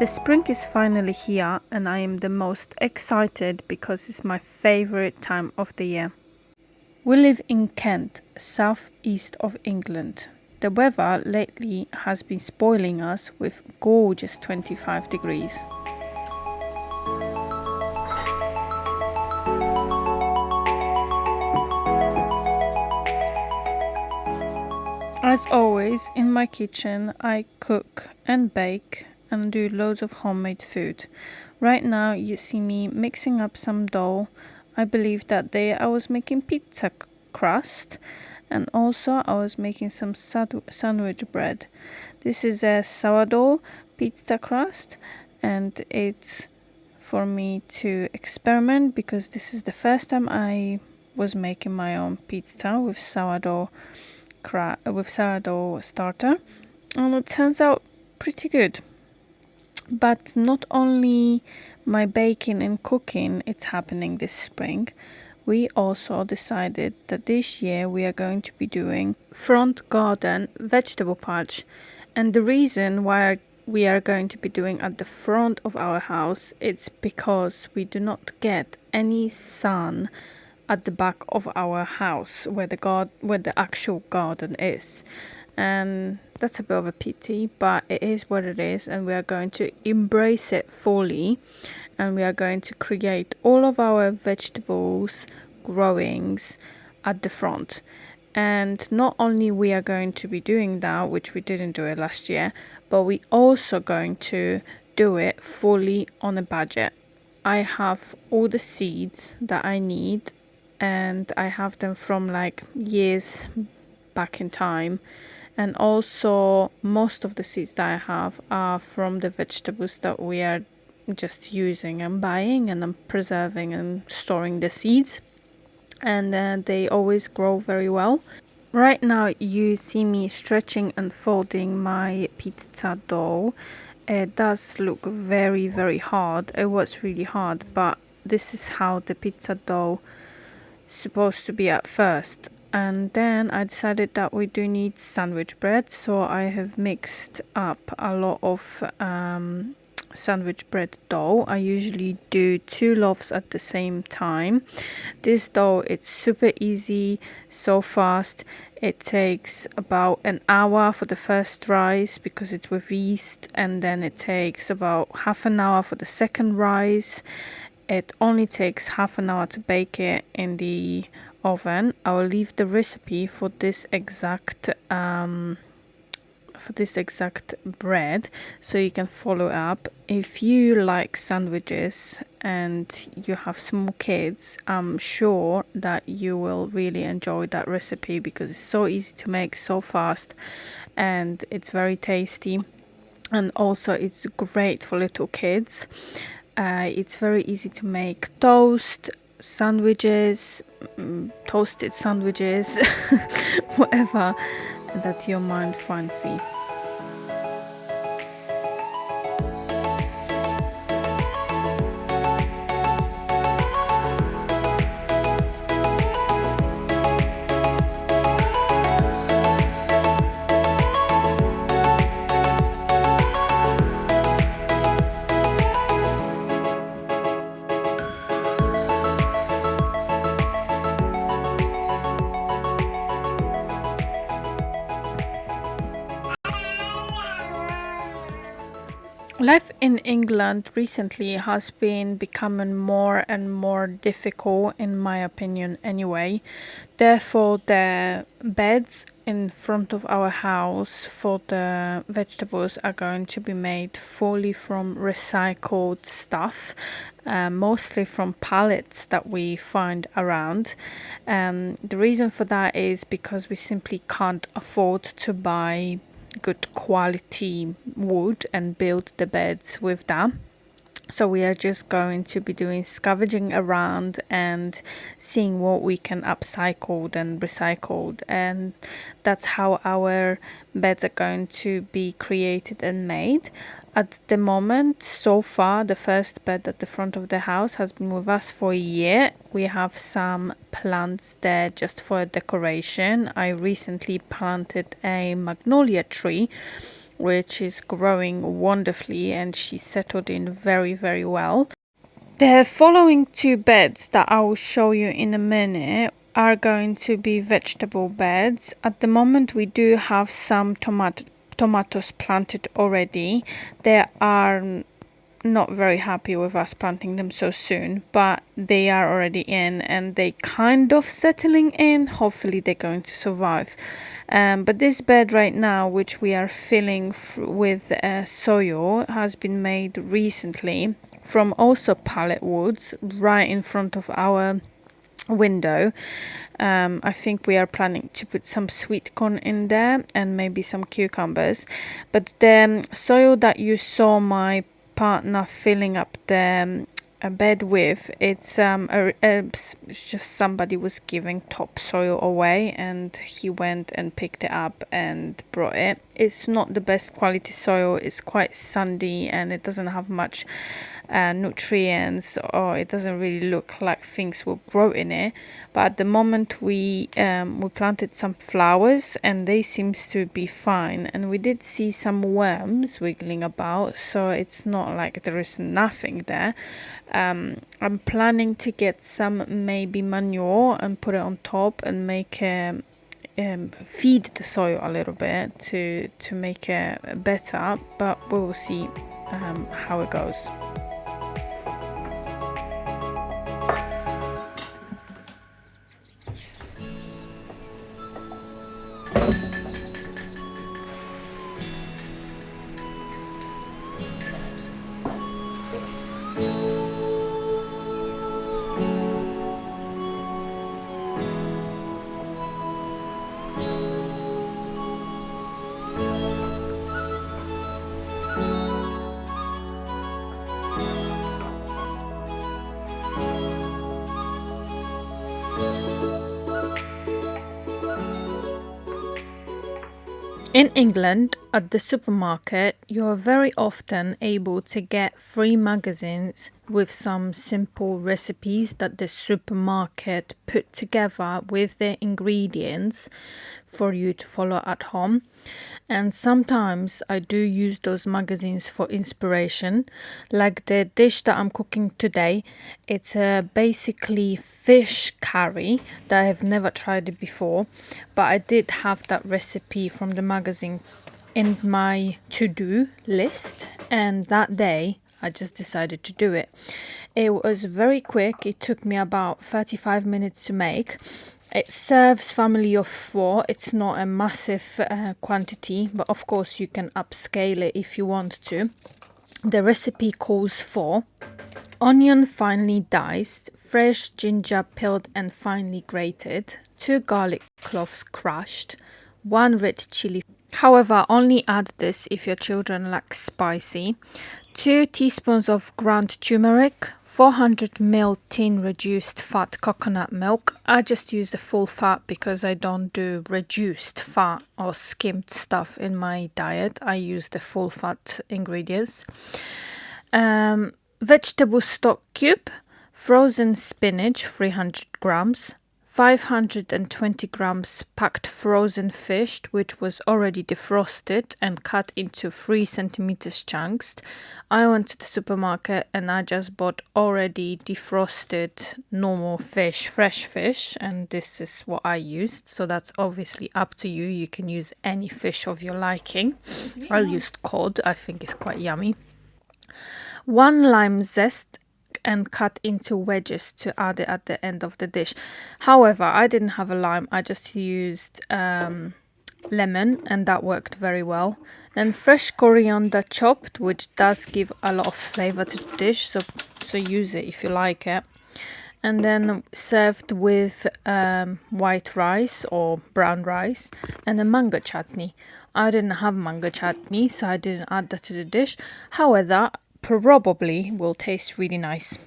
The spring is finally here and I am the most excited because it's my favorite time of the year. We live in Kent, southeast of England. The weather lately has been spoiling us with gorgeous 25 degrees. As always, in my kitchen I cook and bake and do loads of homemade food. Right now you see me mixing up some dough. I believe that day I was making pizza crust and also I was making some sandwich bread. This is a sourdough pizza crust and it's for me to experiment because this is the first time I was making my own pizza with sourdough starter, and it turns out pretty good. But not only my baking and cooking it's happening this spring, we also decided that this year we are going to be doing front garden vegetable patch. And the reason why we are going to be doing at the front of our house, it's because we do not get any sun at the back of our house where the actual garden is, and that's a bit of a pity, but it is what it is, and we are going to embrace it fully, and we are going to create all of our vegetables growings at the front. And not only we are going to be doing that, which we didn't do it last year, but we also going to do it fully on a budget. I have all the seeds that I need and I have them from like years back in time, and also most of the seeds that I have are from the vegetables that we are just using and buying, and I'm preserving and storing the seeds, and they always grow very well. Right now you see me stretching and folding my pizza dough. It does look very hard. It was really hard, but this is how the pizza dough supposed to be at first. And then I decided that we do need sandwich bread, so I have mixed up a lot of sandwich bread dough. I usually do 2 loaves at the same time. This dough, it's super easy, so fast. It takes about an hour for the first rise because it's with yeast, and then it takes about half an hour for the second rise. It only takes half an hour to bake it in the oven. I will leave the recipe for this exact bread so you can follow up. If you like sandwiches and you have small kids, I'm sure that you will really enjoy that recipe because it's so easy to make, so fast, and it's very tasty, and also it's great for little kids. It's very easy to make toast, sandwiches, toasted sandwiches, whatever that your mind fancy. Life in England recently has been becoming more and more difficult, in my opinion anyway. Therefore, the beds in front of our house for the vegetables are going to be made fully from recycled stuff, mostly from pallets that we find around. The reason for that is because we simply can't afford to buy good quality wood and build the beds with that. So we are just going to be doing scavenging around and seeing what we can upcycle and recycle, and that's how our beds are going to be created and made. At the moment, so far, the first bed at the front of the house has been with us for a year. We have some plants there just for decoration. I recently planted a magnolia tree which is growing wonderfully, and she settled in very, very well. The following two beds that I will show you in a minute are going to be vegetable beds. At the moment we do have some tomatoes planted already. They are not very happy with us planting them so soon, but they are already in and they kind of settling in. Hopefully they're going to survive. But this bed right now, which we are filling with soil, has been made recently from also pallet woods right in front of our window. I think we are planning to put some sweet corn in there and maybe some cucumbers. But the soil that you saw my partner filling up the bed with, it's just somebody was giving topsoil away and he went and picked it up and brought it. It's not the best quality soil. It's quite sandy and it doesn't have much nutrients, or it doesn't really look like things will grow in it. But at the moment we planted some flowers and they seems to be fine, and we did see some worms wiggling about, so it's not like there is nothing there. I'm planning to get some maybe manure and put it on top and make feed the soil a little bit to make it better, but we will see how it goes. In England, at the supermarket, you are very often able to get free magazines with some simple recipes that the supermarket put together with the ingredients for you to follow at home. And sometimes I do use those magazines for inspiration, like the dish that I'm cooking today. It's a basically fish curry that I've never tried it before, but I did have that recipe from the magazine in my to-do list, and that day I just decided to do it. It was very quick. It took me about 35 minutes to make. It serves family of 4. It's not a massive quantity, but of course you can upscale it if you want to. The recipe calls for onion finely diced, fresh ginger peeled and finely grated, 2 garlic cloves crushed, 1 red chili. However, only add this if your children like spicy. 2 teaspoons of ground turmeric, 400 ml tin reduced fat coconut milk. I just use the full fat because I don't do reduced fat or skimmed stuff in my diet. I use the full fat ingredients. Vegetable stock cube, frozen spinach 300 grams, 520 grams packed frozen fish, which was already defrosted and cut into 3 centimeters chunks. I went to the supermarket and I just bought already defrosted normal fish, fresh fish, and this is what I used. So that's obviously up to you. You can use any fish of your liking. I used cod. I think it's quite yummy. 1 lime zest and cut into wedges to add it at the end of the dish. However, I didn't have a lime. I just used lemon and that worked very well. Then fresh coriander chopped, which does give a lot of flavor to the dish, so use it if you like it. And then served with white rice or brown rice and a mango chutney. I didn't have mango chutney, so I didn't add that to the dish. However, probably will taste really nice.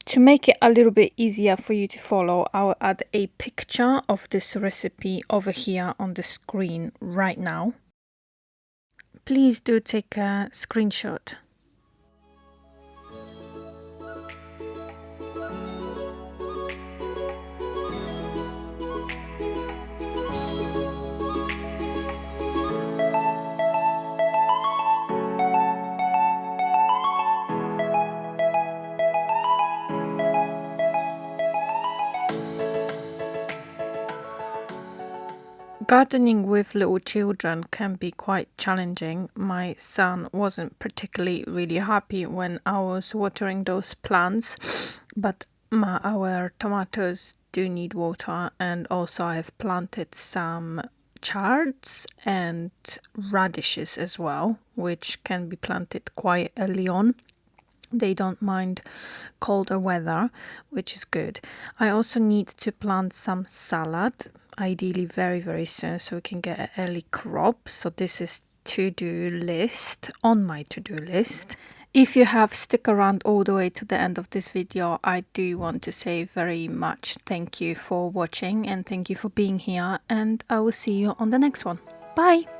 To make it a little bit easier for you to follow, I will add a picture of this recipe over here on the screen right now. Please do take a screenshot. Gardening with little children can be quite challenging. My son wasn't particularly really happy when I was watering those plants, but our tomatoes do need water, and also I've planted some chards and radishes as well, which can be planted quite early on. They don't mind colder weather, which is good. I also need to plant some salad, ideally very, very soon, so we can get an early crop. So this is to-do list, on my to-do list. If you have stuck around all the way to the end of this video, I do want to say very much thank you for watching and thank you for being here, and I will see you on the next one. Bye!